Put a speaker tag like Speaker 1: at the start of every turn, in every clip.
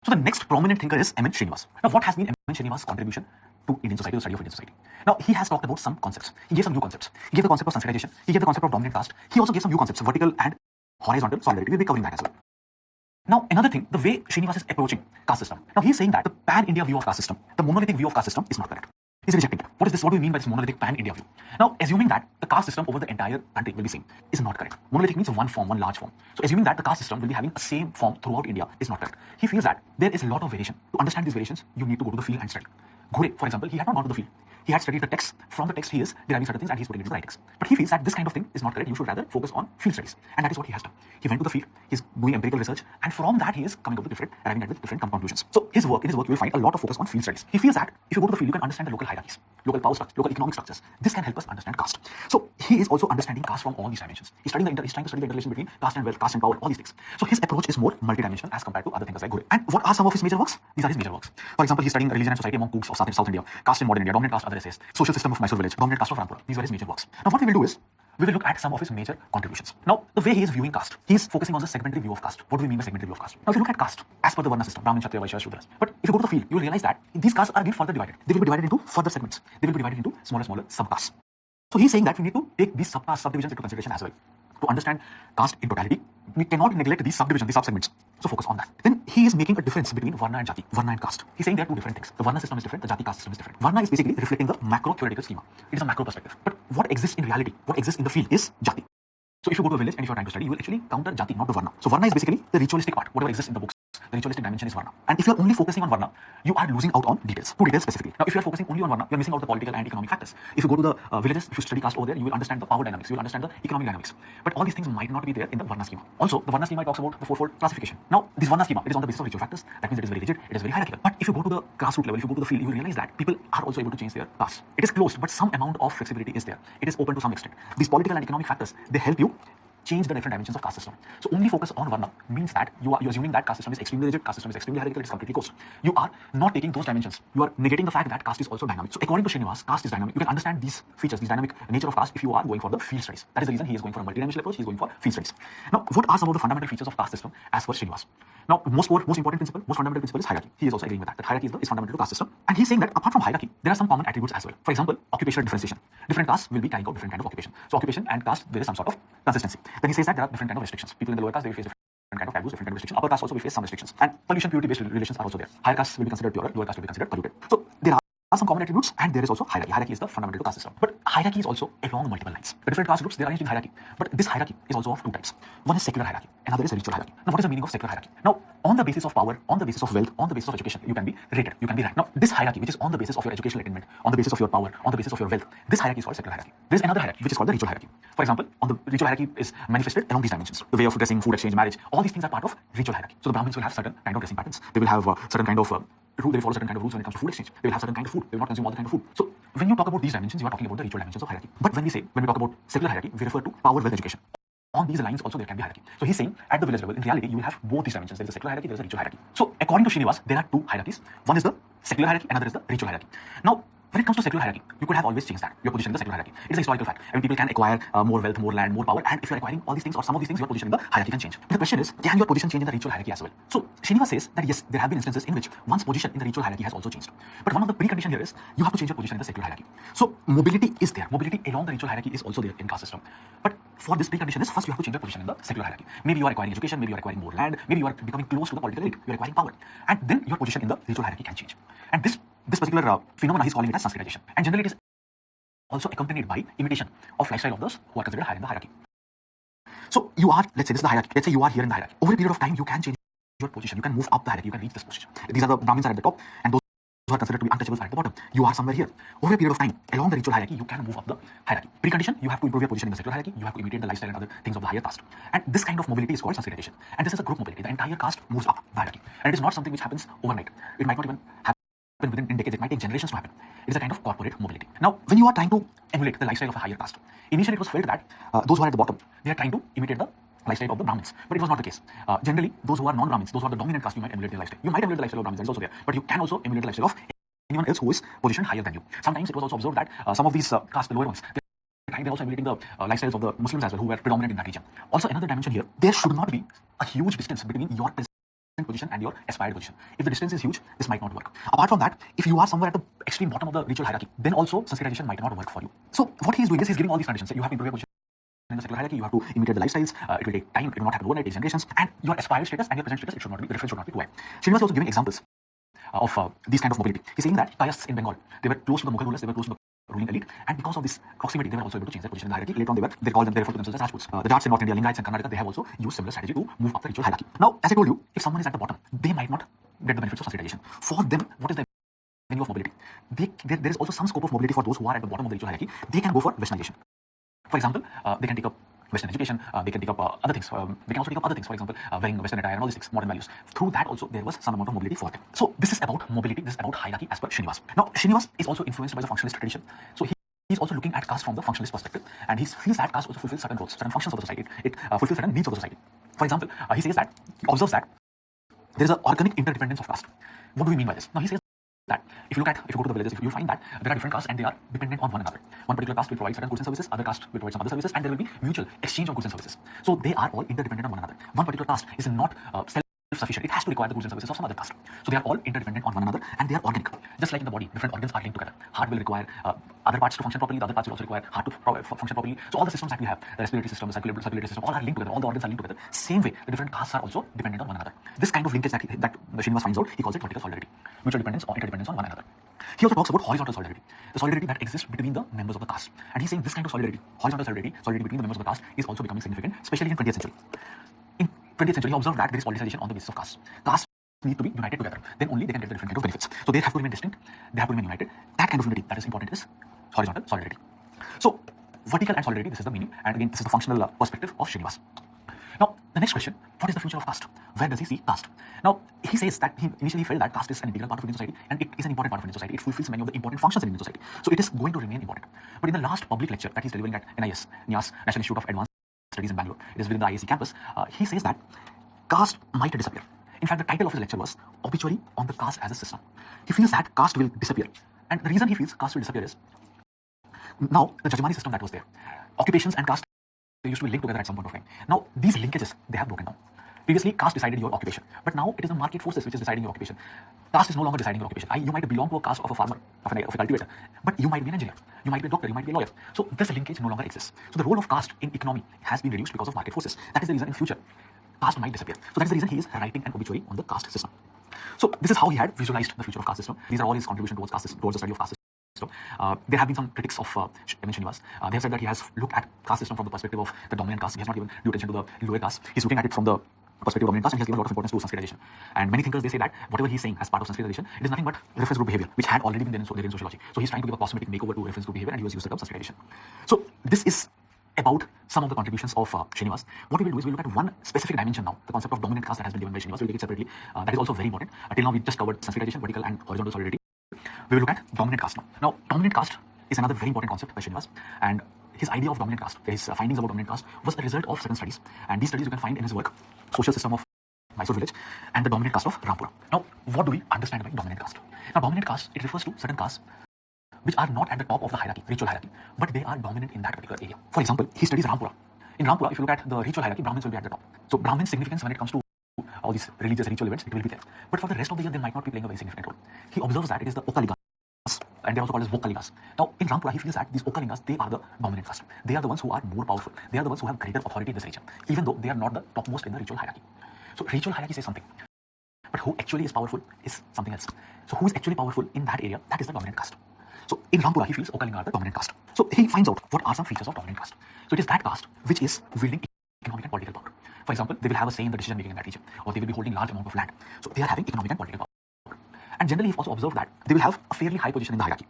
Speaker 1: So the next prominent thinker is M.N. Srinivas. Now, what has been M.N. Srinivas' contribution to Indian society, the study of Indian society? Now, he has talked about some concepts. He gave some new concepts. He gave the concept of sensitization. He gave the concept of dominant caste. He also gave some new concepts, vertical and horizontal solidarity. We'll be covering that as well. Now, another thing, the way Srinivas is approaching caste system. Now, he's saying that the pan-India view of caste system, the monolithic view of caste system is not correct. He's rejecting it. What is this? What do we mean by this monolithic pan-India view? Now, assuming that the caste system over the entire country will be same is not correct. Monolithic means one form, one large form. So, assuming that the caste system will be having the same form throughout India is not correct. He feels that there is a lot of variation. To understand these variations, you need to go to the field and study. Ghore, for example, he had not gone to the field. He had studied the text. From the text, he is deriving certain things and he's putting it into writings. But he feels that this kind of thing is not correct. You should rather focus on field studies. And that is what he has done. He went to the field, he's doing empirical research, and from that he is coming up with arriving at different conclusions. So in his work, you will find a lot of focus on field studies. He feels that if you go to the field, you can understand the local hierarchies, local power structures, local economic structures. This can help us understand caste. So he is also understanding caste from all these dimensions. He's trying to study the interrelation between caste and wealth, caste and power, all these things. So his approach is more multidimensional as compared to other thinkers like Ghore. And what are some of his major works? These are his major works. For example, he's studying religion and society among Cooks of South India, caste in modern India, dominant caste, other essays, social system of Mysore village, dominant caste of Rampura. These are his major works. Now what we will do is, we will look at some of his major contributions. Now, the way he is viewing caste, he is focusing on the segmentary view of caste. What do we mean by segmentary view of caste? Now, if you look at caste, as per the Varna system, Brahmin, Kshatriya, Vaishya, Shudras. But if you go to the field, you will realize that these castes are again further divided. They will be divided into further segments. They will be divided into smaller sub-castes. So he's saying that we need to take these subdivisions into consideration as well. To understand caste in totality, we cannot neglect these subdivisions, these sub-segments. So focus on that. Then he is making a difference between Varna and Jati, Varna and caste. He's saying there are two different things. The Varna system is different, the Jati caste system is different. Varna is basically reflecting the macro theoretical schema. It is a macro perspective. But what exists in reality, what exists in the field is Jati. So if you go to a village and if you're trying to study, you will actually counter Jati, not the Varna. So Varna is basically the ritualistic part, whatever exists in the books. The ritualistic dimension is Varna. And if you're only focusing on Varna, you are losing out on details, two details specifically. Now, if you're focusing only on Varna, you're missing out the political and economic factors. If you go to the villages, if you study caste over there, you will understand the power dynamics, you will understand the economic dynamics. But all these things might not be there in the Varna schema. Also, the Varna schema talks about the fourfold classification. Now, this Varna schema, it is on the basis of ritual factors. That means it is very rigid, it is very hierarchical. But if you go to the grassroots level, if you go to the field, you will realize that people are also able to change their caste. It is closed, but some amount of flexibility is there. It is open to some extent. These political and economic factors, they help you change the different dimensions of caste system. So only focus on Varna means that you're assuming that caste system is extremely rigid, caste system is extremely hierarchical, it's completely closed. You are not taking those dimensions. You are negating the fact that caste is also dynamic. So according to Srinivas, caste is dynamic. You can understand these features, this dynamic nature of caste if you are going for the field studies. That is the reason he is going for a multidimensional approach, he is going for field studies. Now, what are some of the fundamental features of caste system as per Srinivas? Now, most important principle, most fundamental principle is hierarchy. He is also agreeing with that. That hierarchy is fundamental to caste system. And he's saying that apart from hierarchy, there are some common attributes as well. For example, occupational differentiation. Different castes will be carrying out different kind of occupation. So occupation and caste, there is some sort of consistency. Then he says that there are different kind of restrictions. People in the lower caste, they will face different kind of taboos, different kind of restrictions. Upper caste also will face some restrictions. And pollution, purity-based relations are also there. Higher castes will be considered pure, lower caste will be considered polluted. So there are some common attributes and there is also hierarchy. Hierarchy is the fundamental to caste system. But hierarchy is also along multiple lines. The different caste groups, they are arranged in hierarchy. But this hierarchy is also of two types. One is secular hierarchy, another is ritual hierarchy. Now, what is the meaning of secular hierarchy? Now, on the basis of power, on the basis of wealth, on the basis of education, you can be rated, you can be ranked. Now, this hierarchy, which is on the basis of your educational attainment, on the basis of your power, on the basis of your wealth, this hierarchy is called secular hierarchy. There is another hierarchy, which is called the ritual hierarchy. For example, on the ritual hierarchy is manifested along these dimensions. The way of dressing, food exchange, marriage, all these things are part of ritual hierarchy. So the Brahmins will have certain kind of dressing patterns. They will have certain kind of rule, they will follow certain kind of rules when it comes to food exchange. They will have certain kind of food. They will not consume all the kind of food. So when you talk about these dimensions, you are talking about the ritual dimensions of hierarchy. But when we talk about secular hierarchy, we refer to power, wealth, education. On these lines also there can be hierarchy. So he's saying at the village level, in reality, you will have both these dimensions. There is a secular hierarchy, there is a ritual hierarchy. So according to Srinivas, there are two hierarchies. One is the secular hierarchy, another is the ritual hierarchy. Now, when it comes to secular hierarchy, you could have always changed that. Your position in the secular hierarchy. It is a historical fact. I mean, people can acquire more wealth, more land, more power, and if you are acquiring all these things or some of these things, your position in the hierarchy can change. But the question is, can your position change in the ritual hierarchy as well? So Srinivas says that yes, there have been instances in which one's position in the ritual hierarchy has also changed. But one of the preconditions here is you have to change your position in the secular hierarchy. So mobility is there. Mobility along the ritual hierarchy is also there in caste system. But for this precondition is first you have to change your position in the secular hierarchy. Maybe you are acquiring education, maybe you are acquiring more land, maybe you are becoming close to the political elite, you are acquiring power, and then your position in the ritual hierarchy can change. And this particular phenomenon he's calling it as sensitization. And generally it is also accompanied by imitation of lifestyle of those who are considered higher in the hierarchy. So you are, let's say this is the hierarchy. Let's say you are here in the hierarchy. Over a period of time, you can change your position. You can move up the hierarchy. You can reach this position. These are the Brahmins are at the top, and those who are considered to be untouchables are at the bottom. You are somewhere here. Over a period of time, along the ritual hierarchy, you can move up the hierarchy. Precondition, you have to improve your position in the secular hierarchy. You have to imitate the lifestyle and other things of the higher caste. And this kind of mobility is called sensitization. And this is a group mobility. The entire caste moves up the hierarchy. And it is not something which happens overnight. It might not even happen within decades. It might take generations to happen. It is a kind of corporate mobility. Now, when you are trying to emulate the lifestyle of a higher caste, initially it was felt that those who are at the bottom, they are trying to imitate the lifestyle of the Brahmins. But it was not the case. Generally, those who are non-Brahmins, those who are the dominant caste, you might emulate their lifestyle. You might emulate the lifestyle of Brahmins, that is also there. But you can also emulate the lifestyle of anyone else who is positioned higher than you. Sometimes it was also observed that some of these castes, the lower ones, they're also emulating the lifestyles of the Muslims as well, who were predominant in that region. Also, another dimension here, there should not be a huge distance between your position and your aspired position. If the distance is huge, this might not work. Apart from that, if you are somewhere at the extreme bottom of the ritual hierarchy, then also Sanskritization might not work for you. So what he's doing is he's giving all these conditions. You have to improve your position in the secular hierarchy, you have to imitate the lifestyles, it will take time, it will not happen overnight, it takes generations, and your aspired status and your present status, the difference should not be too high. Srinivas is also giving examples of these kind of mobility. He's saying that Castes in Bengal, they were close to the Mughal rulers, they were close to the ruling elite, and because of this proximity, they were also able to change their position in the hierarchy. Later on, they call them, they refer to themselves as Rajputs. The Jats in North India, Lingaites and Karnataka, they have also used similar strategy to move up the ritual hierarchy. Now, as I told you, if someone is at the bottom, they might not get the benefits of Sanskritization. For them, what is the venue of mobility? There is also some scope of mobility for those who are at the bottom of the ritual hierarchy. They can go for Westernization. For example, they can take up Western education, they can take up other things. They can also take up other things, for example, wearing Western attire and all these things, modern values. Through that also, there was some amount of mobility for them. So this is about mobility, this is about hierarchy as per Srinivas. Now, Srinivas is also influenced by the functionalist tradition. So he's also looking at caste from the functionalist perspective, and he feels that caste also fulfills certain roles, certain functions of the society. It fulfills certain needs of the society. For example, he says that, he observes that there is an organic interdependence of caste. What do we mean by this? Now, he says that if you go to the villages, you find that there are different castes and they are dependent on one another. One particular caste will provide certain goods and services, other caste will provide some other services, and there will be mutual exchange of goods and services. So they are all interdependent on one another. One particular caste is not self-sufficient. It has to require the goods and services of some other caste. So they are all interdependent on one another and they are organic. Just like in the body, different organs are linked together. Heart will require other parts to function properly, the other parts will also require heart to function properly. So all the systems that we have, the respiratory system, the circulatory system, all are linked together. All the organs are linked together. Same way, the different castes are also dependent on one another. This kind of linkage that Srinivas finds out, he calls it vertical solidarity. Mutual dependence or interdependence on one another. He also talks about horizontal solidarity, the solidarity that exists between the members of the caste. And he's saying this kind of solidarity, horizontal solidarity between the members of the caste is also becoming significant, especially in 20th century. In 20th century, he observed that there is politicization on the basis of caste. Castes need to be united together. Then only they can get the different kind of benefits. So they have to remain distinct, they have to remain united. That kind of unity that is important is horizontal solidarity. So vertical and solidarity, this is the meaning. And again, this is the functional perspective of Srinivas. Now, the next question, what is the future of caste? Where does he see caste? Now, he says that he initially felt that caste is an integral part of Indian society and it is an important part of Indian society. It fulfills many of the important functions in Indian society. So it is going to remain important. But in the last public lecture that he's delivering at NIS, NIAS, National Institute of Advanced Studies in Bangalore, it is within the IAC campus, he says that caste might disappear. In fact, the title of his lecture was Obituary on the Caste as a System. He feels that caste will disappear. And the reason he feels caste will disappear is, now the Jajamani system that was there, occupations and caste, they used to be linked together at some point of time. Now, these linkages, they have broken down. Previously, caste decided your occupation, but now it is the market forces which is deciding your occupation. Caste is no longer deciding your occupation. You might belong to a caste of a farmer, of a cultivator, but you might be an engineer, you might be a doctor, you might be a lawyer. So this linkage no longer exists. So the role of caste in economy has been reduced because of market forces. That is the reason in future, caste might disappear. So that is the reason he is writing an obituary on the caste system. So this is how he had visualized the future of caste system. These are all his contributions towards caste system, towards the study of caste system. There have been some critics of Srinivas. They have said that he has looked at caste system from the perspective of the dominant caste. He has not given due attention to the lower caste. He's looking at it from the perspective of dominant caste, and he has given a lot of importance to Sanskritization. And many thinkers, they say that whatever he's saying as part of Sanskritization, it is nothing but reference group behavior, which had already been there in sociology. So he's trying to give a cosmetic makeover to reference group behavior, and he has used the term Sanskritization. So this is about some of the contributions of Srinivas. What we will do is we'll look at one specific dimension now, the concept of dominant caste that has been given by Srinivas. We'll take it separately. That is also very important. Till now, we just covered Sanskritization, vertical and horizontal solidarity. We will look at dominant caste now. Now, dominant caste is another very important concept by Srinivas, and his idea of dominant caste, his findings about dominant caste, was a result of certain studies, and these studies you can find in his work, Social System of Mysore Village, and the dominant caste of Rampura. Now, what do we understand by dominant caste? Now, dominant caste, it refers to certain castes which are not at the top of the hierarchy, ritual hierarchy, but they are dominant in that particular area. For example, he studies Rampura. In Rampura, if you look at the ritual hierarchy, Brahmins will be at the top. So Brahmin's significance when it comes to all these religious ritual events, it will be there. But for the rest of the year, they might not be playing a very significant role. He observes that it is the Okaligas, and they are also called as Vokaligas. Now, in Rampura, he feels that these Okalingas, they are the dominant caste. They are the ones who are more powerful. They are the ones who have greater authority in this region, even though they are not the topmost in the ritual hierarchy. So ritual hierarchy says something, but who actually is powerful is something else. So who is actually powerful in that area, that is the dominant caste. So in Rampura, he feels Okalinga are the dominant caste. So he finds out what are some features of dominant caste. So it is that caste which is wielding economic and political power. For example, they will have a say in the decision making in that region, or they will be holding large amount of land. So they are having economic and political power. And generally, he also observed that they will have a fairly high position in the hierarchy.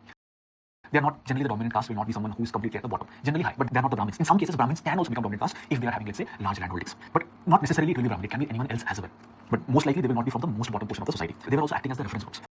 Speaker 1: They are not, generally the dominant caste will not be someone who is completely at the bottom. Generally high, but they are not the Brahmins. In some cases, Brahmins can also become dominant caste if they are having, let's say, large land holdings. But not necessarily it will be Brahmin. It can be anyone else as well. But most likely, they will not be from the most bottom portion of the society. They were also acting as the reference groups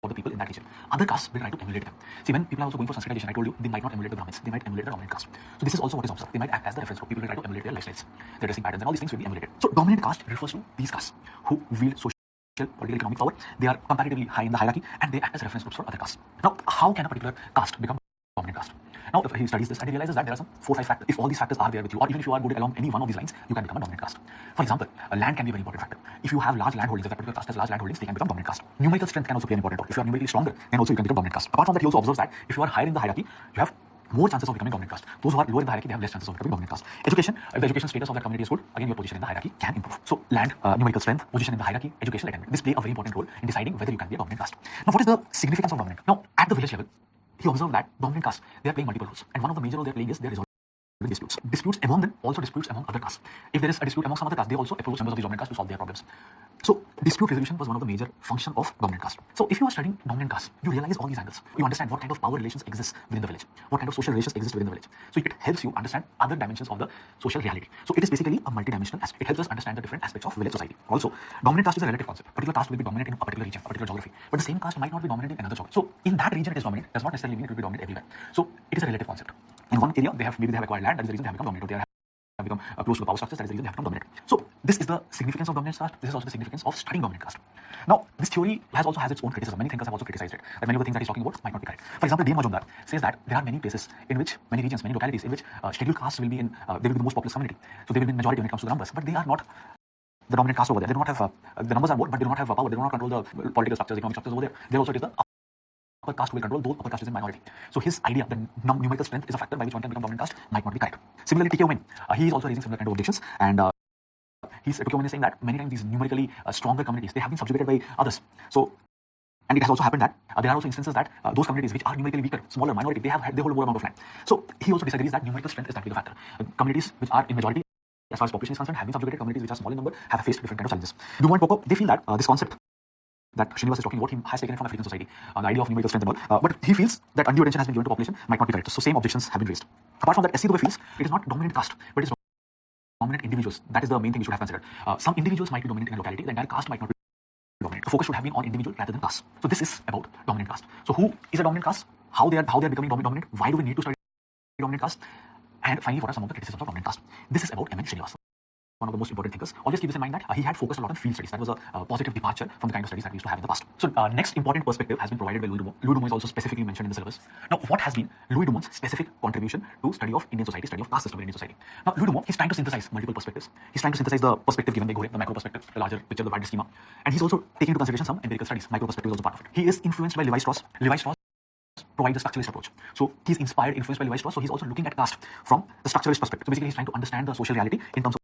Speaker 1: for the people in that region. Other castes will try to emulate them. See, when people are also going for Sanskritization, I told you, they might not emulate the Brahmins. They might emulate the dominant caste. So this is also what is observed. They might act as the reference group. People will try to emulate their lifestyles, their dressing patterns, and all these things will be emulated. So dominant caste refers to these castes who wield social, political, economic power. They are comparatively high in the hierarchy, and they act as reference groups for other castes. Now, how can a particular caste become dominant caste? Now, if he studies this and he realizes that there are some 4-5 factors. If all these factors are there with you, or even if you are good along any one of these lines, you can become a dominant caste. For example, land can be a very important factor. If you have large land holdings, if that particular caste has large land holdings, they can become dominant caste. Numerical strength can also play an important role. If you are numerically stronger, then also you can become dominant caste. Apart from that, he also observes that if you are higher in the hierarchy, you have more chances of becoming dominant caste. Those who are lower in the hierarchy, they have less chances of becoming dominant caste. Education, if the education status of that community is good, again your position in the hierarchy can improve. So land, numerical strength, position in the hierarchy, education, this play a very important role in deciding whether you can be a dominant caste. Now, what is the significance of dominant? Now, at the village level, he observed that dominant caste, they are playing multiple roles, and one of the major roles they are playing is they are resolving disputes. Disputes among them, also disputes among other castes. If there is a dispute among some other castes, they also approach members of the dominant caste to solve their problems. So dispute resolution was one of the major functions of dominant caste. So if you are studying dominant caste, you realize all these angles. You understand what kind of power relations exist within the village, what kind of social relations exist within the village. So it helps you understand other dimensions of the social reality. So it is basically a multidimensional aspect. It helps us understand the different aspects of village society. Also, dominant caste is a relative concept. A particular caste will be dominant in a particular region, a particular geography, but the same caste might not be dominant in another geography. So in that region it is dominant, does not necessarily mean it will be dominant everywhere. So it is a relative concept. In one area, maybe they have acquired land, that is the reason they have become dominant, or they have become close to the power structures, that is the reason they have become dominant. So this is the significance of dominant caste. This is also the significance of studying dominant caste. Now, this theory also has its own criticism. Many thinkers have also criticized it, that many of the things that he's talking about might not be correct. For example, D. Majumdar says that there are many places in which, many regions, many localities in which scheduled castes will be in, they will be the most populous community. So they will be in majority when it comes to the numbers, but they are not the dominant caste over there. They do not have, the numbers are more, but they do not have power. They do not control the political structures, economic structures over there. There also it is the upper caste will control, those upper caste is in minority. So his idea that numerical strength is a factor by which one can become dominant caste might not be correct. Similarly, T.K. Owen, he is also raising similar kind of objections, and T.K. Owen is saying that many times these numerically stronger communities, they have been subjugated by others. So, and it has also happened that there are also instances that those communities which are numerically weaker, smaller, minority, they hold more amount of land. So he also disagrees that numerical strength is that big a factor. Communities which are in majority, as far as population is concerned, have been subjugated. Communities which are small in number have faced different kind of challenges. Dumont and Poco, they feel that this concept that Srinivas is talking about, he has taken it from African society, the idea of numerical strength and all, but he feels that undue attention has been given to population might not be correct. So same objections have been raised. Apart from that, S.C. Dubey feels it is not dominant caste, but it is dominant individuals. That is the main thing you should have considered. Some individuals might be dominant in a locality, the entire caste might not be dominant. The focus should have been on individual rather than caste. So this is about dominant caste. So who is a dominant caste? How they are becoming dominant? Why do we need to study dominant caste? And finally, what are some of the criticisms of dominant caste? This is about M.N. Srinivas, one of the most important thinkers. Always keep this in mind that he had focused a lot on field studies. That was a positive departure from the kind of studies that we used to have in the past. So next important perspective has been provided by Louis Dumont. Louis Dumont is also specifically mentioned in the syllabus. Now, what has been Louis Dumont's specific contribution to study of Indian society, study of caste system in Indian society? Now, Louis Dumont, he's trying to synthesize multiple perspectives. He's trying to synthesize the perspective given by Gore, the macro perspective, the larger picture, the wider schema. And he's also taking into consideration some empirical studies. Micro perspective is also part of it. He is influenced by Levi Strauss. Levi Strauss provides a structuralist approach. So he's influenced by Levi Strauss. So he's also looking at caste from the structuralist perspective. So basically, he's trying to understand the social reality in terms of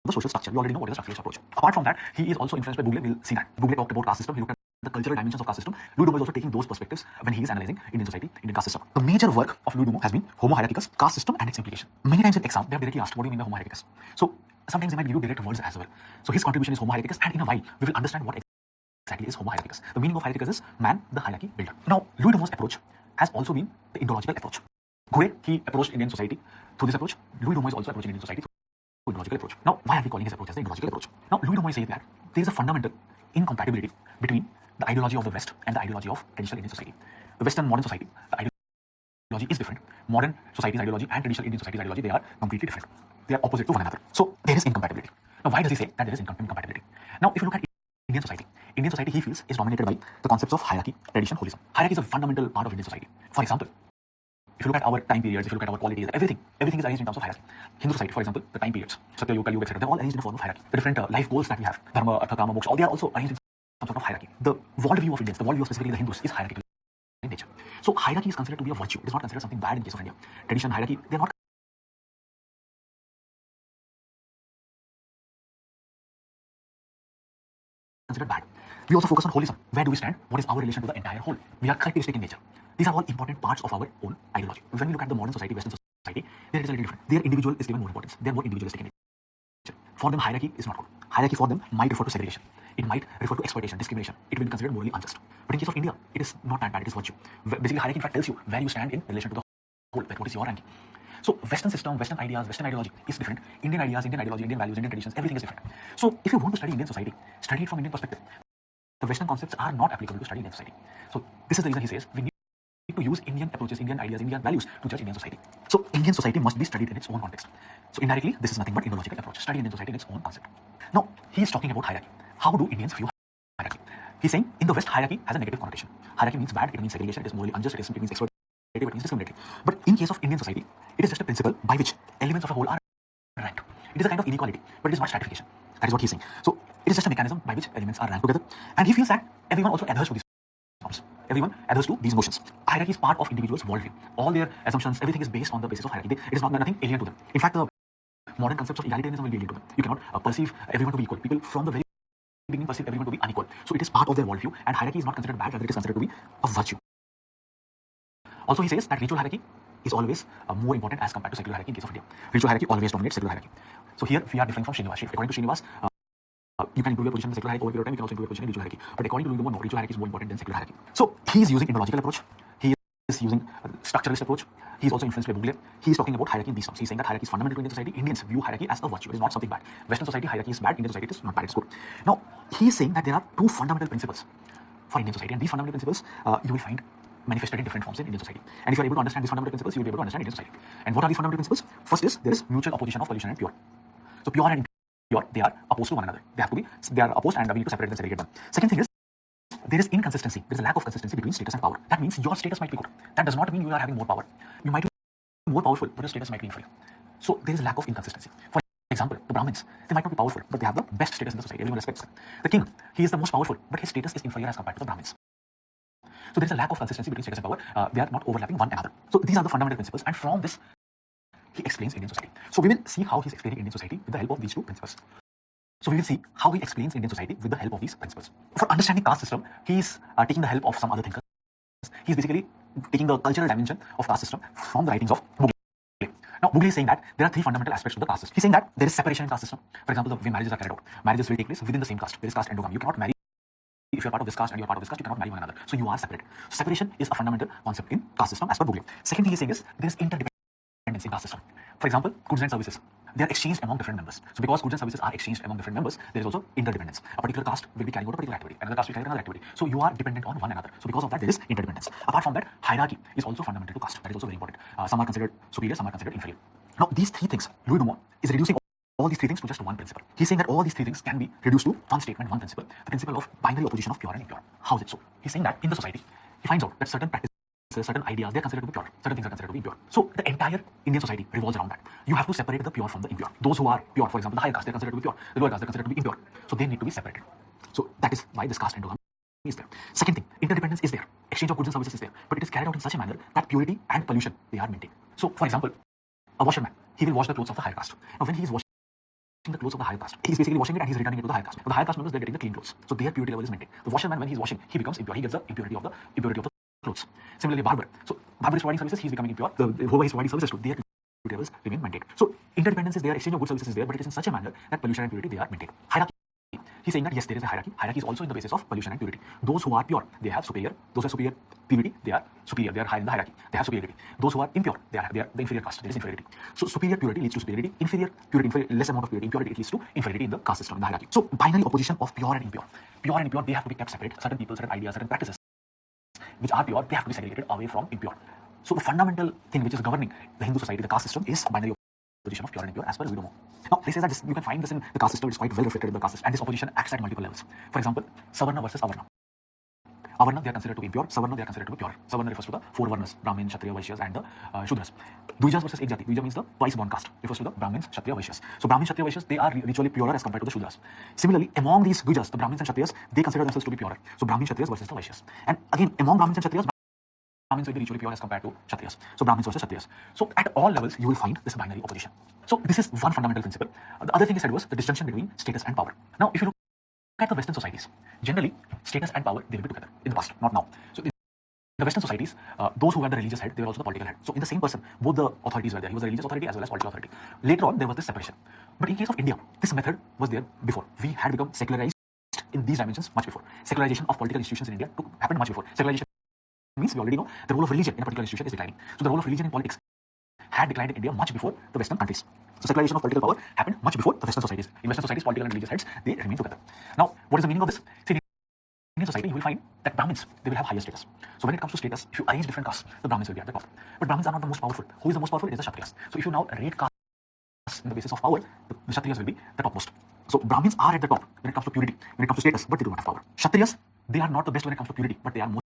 Speaker 1: the social structure. We already know what is a structuralist approach. Apart from that, he is also influenced by Bogle. We'll see that. Bogle talked about caste system. He looked at the cultural dimensions of caste system. Louis Dumont is also taking those perspectives when he is analyzing Indian society, Indian caste system. The major work of Louis Dumont has been Homo hierarchicus, caste system and its implication. Many times in exam, they have directly asked, what do you mean by Homo hierarchicus? So sometimes they might give you direct words as well. So his contribution is Homo hierarchicus, and in a while, we will understand what exactly is Homo hierarchicus. The meaning of hierarchicus is man, the hierarchy builder. Now, Louis Dumont's approach has also been the Indological approach. Gore, he approached Indian society through this approach. Louis Dumont is also approaching Indian society through Indological approach. Now, why are we calling his approach as the Indological approach? Now, Louis Dumont says that there is a fundamental incompatibility between the ideology of the West and the ideology of traditional Indian society. The Western modern society, the ideology is different. Modern society's ideology and traditional Indian society's ideology, they are completely different. They are opposite to one another. So there is incompatibility. Now, why does he say that there is incompatibility? Now, if you look at Indian society, he feels, is dominated by the concepts of hierarchy, tradition, holism. Hierarchy is a fundamental part of Indian society. For example, if you look at our time periods, if you look at our qualities, everything is arranged in terms of hierarchy. Hindu society, for example, the time periods, Satya Yuga, Kali Yuga, etc., they're all arranged in the form of hierarchy. The different life goals that we have, Dharma, Artha, Kama, Moksha, all they are also arranged in some sort of hierarchy. The worldview of Indians, the worldview of specifically the Hindus, is hierarchical in nature. So hierarchy is considered to be a virtue. It is not considered something bad in case of India. Tradition, hierarchy, they're not considered bad. We also focus on holism. Where do we stand? What is our relation to the entire whole? We are characteristic in nature. These are all important parts of our own ideology. When we look at the modern society, Western society, there is a little different. Their individual is given more importance. They are more individualistic in nature. For them, hierarchy is not good. Hierarchy for them might refer to segregation. It might refer to exploitation, discrimination. It will be considered morally unjust. But in case of India, it is not that bad. It is virtue. Basically, hierarchy in fact tells you where you stand in relation to the whole. Like what is your ranking? So Western system, Western ideas, Western ideology is different. Indian ideas, Indian ideology, Indian values, Indian traditions, everything is different. So if you want to study Indian society, study it from Indian perspective. The Western concepts are not applicable to study Indian society. So this is the reason he says we need to use Indian approaches, Indian ideas, Indian values to judge Indian society. So Indian society must be studied in its own context. So indirectly, this is nothing but Indological approach. Study Indian society in its own concept. Now, he is talking about hierarchy. How do Indians view hierarchy? He's saying in the West, hierarchy has a negative connotation. Hierarchy means bad, it means segregation, it is morally unjust, it means exploitation. it means discriminatory. But in case of Indian society, it is just a principle by which elements of a whole are ranked. It is a kind of inequality, but it is not stratification. That is what he's saying. So it is just a mechanism by which elements are ranked together. And he feels that everyone also adheres to these norms. Everyone adheres to these notions. Hierarchy is part of individuals' worldview. All their assumptions, everything is based on the basis of hierarchy. It is not nothing alien to them. In fact, the modern concepts of egalitarianism will be alien to them. You cannot perceive everyone to be equal. People from the very beginning perceive everyone to be unequal. So it is part of their worldview, and hierarchy is not considered bad, rather it is considered to be a virtue. Also, he says that ritual hierarchy is always more important as compared to secular hierarchy in case of India. Ritual hierarchy always dominates secular hierarchy. So here we are different from Srinivas. According to Srinivas, you can improve your position in secular hierarchy over a period of time. You can also improve your position in ritual hierarchy. But according to Ludomo, no, ritual hierarchy is more important than secular hierarchy. So he is using Indological approach. He is using structuralist approach. He is also influenced by Bogle. He is talking about hierarchy in these terms. He is saying that hierarchy is fundamental to Indian society. Indians view hierarchy as a virtue. It is not something bad. Western society, hierarchy is bad. Indian society is not bad. It's good. Now, he is saying that there are two fundamental principles for Indian society. And these fundamental principles you will find manifested in different forms in Indian society. And if you are able to understand these fundamental principles, you will be able to understand Indian society. And what are these fundamental principles? First is there is mutual opposition of pollution and pure. So pure and impure, they are opposed to one another. They are opposed, and we need to separate them, segregate them. Second thing is there is inconsistency. There is a lack of consistency between status and power. That means your status might be good. That does not mean you are having more power. You might be more powerful, but your status might be inferior. So there is a lack of inconsistency. For example, the Brahmins, they might not be powerful, but they have the best status in the society. Everyone respects them. The king, he is the most powerful, but his status is inferior as compared to the Brahmins. So there is a lack of consistency between status and power. They are not overlapping one another. So these are the fundamental principles, and from this, he explains Indian society. So we will see how he's explaining Indian society with the help of these two principles. So we will see how he explains Indian society with the help of these principles. For understanding caste system, he's taking the help of some other thinkers. He's basically taking the cultural dimension of caste system from the writings of Bogle. Now, Bogle is saying that there are three fundamental aspects to the caste system. He's saying that there is separation in caste system. For example, the way marriages are carried out. Marriages will take place within the same caste. There is caste endogamy. You cannot marry. If you are part of this caste and you are part of this caste, you cannot marry one another. So you are separated. So separation is a fundamental concept in caste system as per Bogle. Second thing he's saying is there is interdependence in caste system. For example, goods and services. They are exchanged among different members. So because goods and services are exchanged among different members, there is also interdependence. A particular caste will be carrying out a particular activity. Another caste will carry out another activity. So you are dependent on one another. So because of that, there is interdependence. Apart from that, hierarchy is also fundamental to caste. That is also very important. Some are considered superior, some are considered inferior. Now, these three things, Louis Dumont is reducing all these three things to just one principle. He's saying that all these three things can be reduced to one statement, one principle, the principle of binary opposition of pure and impure. How is it so? He's saying that in the society, he finds out that certain practices, certain ideas, they are considered to be pure, certain things are considered to be impure. So the entire Indian society revolves around that. You have to separate the pure from the impure. Those who are pure, for example, the higher caste, they are considered to be pure. The lower caste, they are considered to be impure. So they need to be separated. So that is why this caste endogamy is there. Second thing, interdependence is there. Exchange of goods and services is there. But it is carried out in such a manner that purity and pollution, they are maintained. So, for example, a washerman, he will wash the clothes of the higher caste. Now, when he is washing the clothes of the higher caste, he's basically washing it and he's returning it to the higher caste. Now, the higher caste members, they're getting the clean clothes. So their purity level is maintained. The washerman, when he's washing, he becomes impure. He gets the impurity of the clothes. Similarly, barber. So barber is providing services, he's becoming impure. Whoever he's providing services to, their purity levels remain maintained. So interdependence is there, exchange of goods services is there, but it is in such a manner that pollution and purity, they are maintained. Hierarchy. He's saying that yes, there is a hierarchy. Hierarchy is also in the basis of pollution and purity. Those who are pure, they have superior. Those who have superior purity, they are superior. They are high in the hierarchy. They have superiority. Those who are impure, they are the inferior caste. There is inferiority. So superior purity leads to superiority. Inferior purity, less amount of purity, impurity, it leads to inferiority in the caste system, in the hierarchy. So binary opposition of pure and impure. Pure and impure, they have to be kept separate. Certain people, certain ideas, certain practices which are pure, they have to be segregated away from impure. So the fundamental thing which is governing the Hindu society, the caste system, is binary opposition of pure and impure as per Ludomo. Now, this is that you can find this in the caste system. It's quite well reflected in the caste system, and this opposition acts at multiple levels. For example, Savarna versus Avarna. Avarna, they are considered to be impure. Savarna, they are considered to be pure. Savarna refers to the four Varnas: Brahmin, Kshatriya, Vaishyas, and the Shudras. Dvijas versus Ekjati. Dvija means the twice-born caste. Refers to the Brahmins, Kshatriya, Vaishyas. So Brahmin, Kshatriya, Vaishyas, they are ritually purer as compared to the Shudras. Similarly, among these Dvijas, the Brahmins and Kshatriyas, they consider themselves to be purer. So Brahmin, Kshatriyas versus the Vaishyas. And again, among Brahmins and Kshatriyas, Brahmins will be ritually pure as compared to Kshatriyas. So Brahmins versus Kshatriyas. So at all levels, you will find this binary opposition. So this is one fundamental principle. The other thing he said was the disjunction between status and power. Now, if you look at the Western societies, generally status and power, they will be together in the past, not now. So in the Western societies, those who were the religious head, they were also the political head. So in the same person, both the authorities were there. He was a religious authority as well as political authority. Later on, there was this separation. But in case of India, this method was there before. We had become secularized in these dimensions much before. Secularization of political institutions in India happened much before. Secularization means we already know the role of religion in a particular institution is declining. So the role of religion in politics had declined in India much before the Western countries. So secularization of political power happened much before the Western societies. In Western societies, political and religious heads, they remain together. Now, what is the meaning of this? See, in Indian society, you will find that Brahmins, they will have higher status. So when it comes to status, if you arrange different castes, the Brahmins will be at the top. But Brahmins are not the most powerful. Who is the most powerful? It is the Kshatriyas. So if you now rate castes in the basis of power, the Kshatriyas will be the topmost. So Brahmins are at the top when it comes to purity, when it comes to status, but they do not have power. Kshatriyas, they are not the best when it comes to purity, but they are most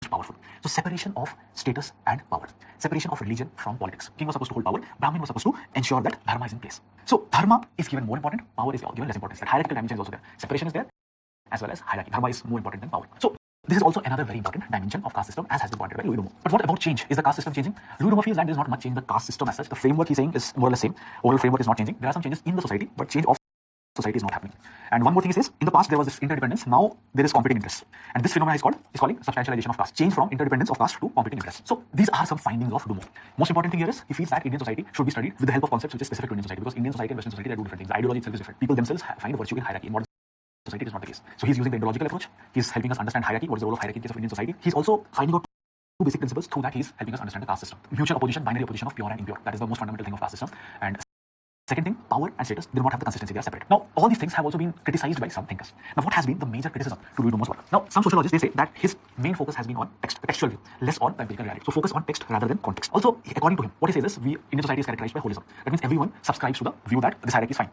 Speaker 1: most powerful. So separation of status and power, separation of religion from politics. King was supposed to hold power, Brahmin was supposed to ensure that dharma is in place. So dharma is given more important, power is given less importance. That hierarchical dimension is also there. Separation is there as well as hierarchy. Dharma is more important than power. So this is also another very important dimension of caste system, as has been pointed by Louis Dumont. But what about change? Is the caste system changing? Louis Dumont feels that there is not much change in the caste system as such. The framework he's saying is more or less same. Overall framework is not changing. There are some changes in the society, but change of society is not happening. And one more thing he says, in the past there was this interdependence, now there is competing interests. And this phenomenon is calling substantialization of caste, change from interdependence of caste to competing interests. So these are some findings of Dumont. Most important thing here is he feels that Indian society should be studied with the help of concepts which is specific to Indian society, because Indian society and Western society are two different things. The ideology itself is different. People themselves find a virtue in hierarchy. In modern society, it is not the case. So he's using the ideological approach. He's helping us understand hierarchy. What is the role of hierarchy in case of Indian society? He's also finding out two basic principles. Through that, he's helping us understand the caste system. Mutual opposition, binary opposition of pure and impure. That is the most fundamental thing of caste system. And second thing, power and status, they do not have the consistency, they are separate. Now, all these things have also been criticized by some thinkers. Now, what has been the major criticism to Louis Dumont's work? Now, some sociologists, they say that his main focus has been on text, textual view, less on the empirical reality. So, focus on text rather than context. Also, according to him, what he says is, Indian society is characterized by holism. That means everyone subscribes to the view that this hierarchy is fine.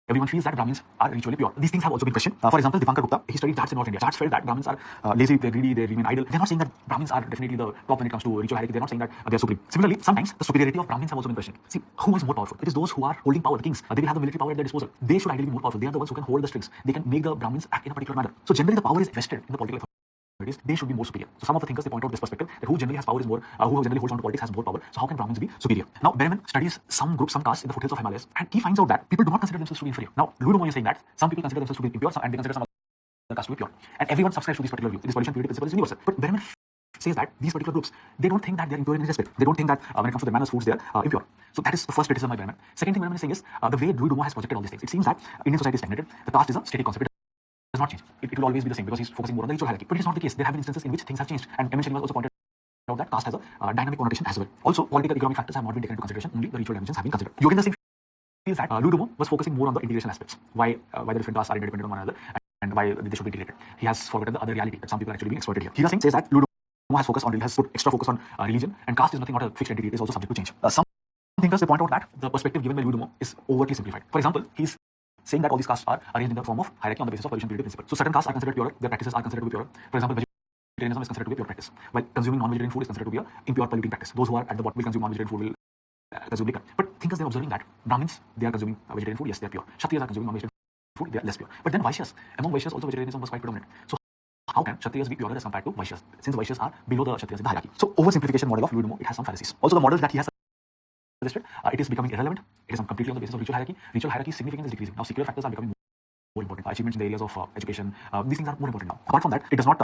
Speaker 1: Everyone feels that Brahmins are ritually pure. These things have also been questioned. For example, Dipankar Gupta, he studied Jats in North India. Jats felt that Brahmins are lazy, they're greedy, they remain idle. They're not saying that Brahmins are definitely the top when it comes to ritual hierarchy. They're not saying that they're supreme. Similarly, sometimes the superiority of Brahmins have also been questioned. See, who is more powerful? It is those who are holding power, the kings. They will have the military power at their disposal. They should ideally be more powerful. They are the ones who can hold the strings. They can make the Brahmins act in a particular manner. So generally, the power is vested in the political authorities. They should be more superior. So some of the thinkers, they point out this perspective that who generally has power is more, who generally holds on to politics has more power. So how can Brahmins be superior? Now, Berman studies some groups, some castes in the foothills of Himalayas, and he finds out that people do not consider themselves to be inferior. Now, Louis Dumont is saying that some people consider themselves to be impure, and they consider some other castes to be pure. And everyone subscribes to this particular view. This pollution purity principle is universal. But Berman says that these particular groups, they don't think that they're impure in any respect. They don't think that when it comes to their manners, foods, they're impure. So that is the first criticism by Berman. Second thing Berman is saying is the way Louis Dumont has projected all these things. It seems that Indian society is stagnated. The caste is a static concept. Does not change. It will always be the same because he's focusing more on the ritual hierarchy. But it is not the case. There have been instances in which things have changed. And M. Srinivas also pointed out that caste has a dynamic connotation as well. Also, political economic factors have not been taken into consideration. Only the ritual dimensions have been considered. Yogendra Singh feels that Louis Dumont was focusing more on the integration aspects. Why the different castes are interdependent on one another and why they should be integrated. He has forgotten the other reality that some people are actually being exploited here. Yogendra Singh says that Louis Dumont has put extra focus on religion, and caste is nothing, not a fixed entity. It is also subject to change. Some thinkers, they point out that the perspective given by Louis Dumont is overtly simplified. For example, he's saying that all these castes are arranged in the form of hierarchy on the basis of pollution purity principle. So certain castes are considered pure, their practices are considered to be pure. For example, vegetarianism is considered to be a pure practice, while consuming non-vegetarian food is considered to be an impure polluting practice. Those who are at the bottom will consume non-vegetarian food, will consume liquor. But thinkers, they're observing that Brahmins, they are consuming vegetarian food, yes, they're pure. Kshatriyas are consuming non-vegetarian food, they are less pure. But then Vaishyas, among Vaishyas also vegetarianism was quite predominant. So how can Kshatriyas be purer as compared to Vaishyas, since Vaishyas are below the Kshatriyas in the hierarchy? So oversimplification model of Louis Dumont, it has some fallacies. Also, the models that he has suggested, it is becoming irrelevant. It is completely on the basis of ritual hierarchy. Ritual hierarchy significance is decreasing. Now, secular factors are becoming more important. Achievements in the areas of education, these things are more important now. Apart from that, it does not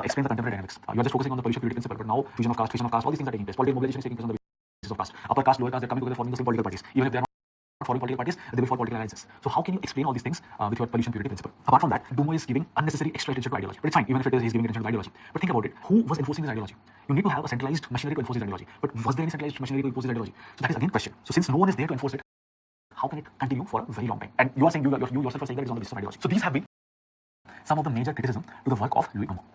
Speaker 1: explain the contemporary dynamics. You are just focusing on the pollution purity principle, but now fusion of caste, all these things are taking place. Political mobilization is taking place on the basis of caste. Upper caste, lower caste, they're coming together forming the same political parties. Even if they are not forming political parties, they will form political alliances. So how can you explain all these things with your pollution purity principle? Apart from that, Dumont is giving unnecessary extra attention to ideology. But it's fine, even if it is, he's giving attention to ideology. But think about it, who was enforcing this ideology? You need to have a centralized machinery to enforce this ideology. But was there any centralized machinery to enforce this ideology? So that is again question. So since no one is there to enforce it, how can it continue for a very long time? And you are saying, you yourself are saying that it is on the basis of ideology. So these have been some of the major criticism to the work of Louis Dumont.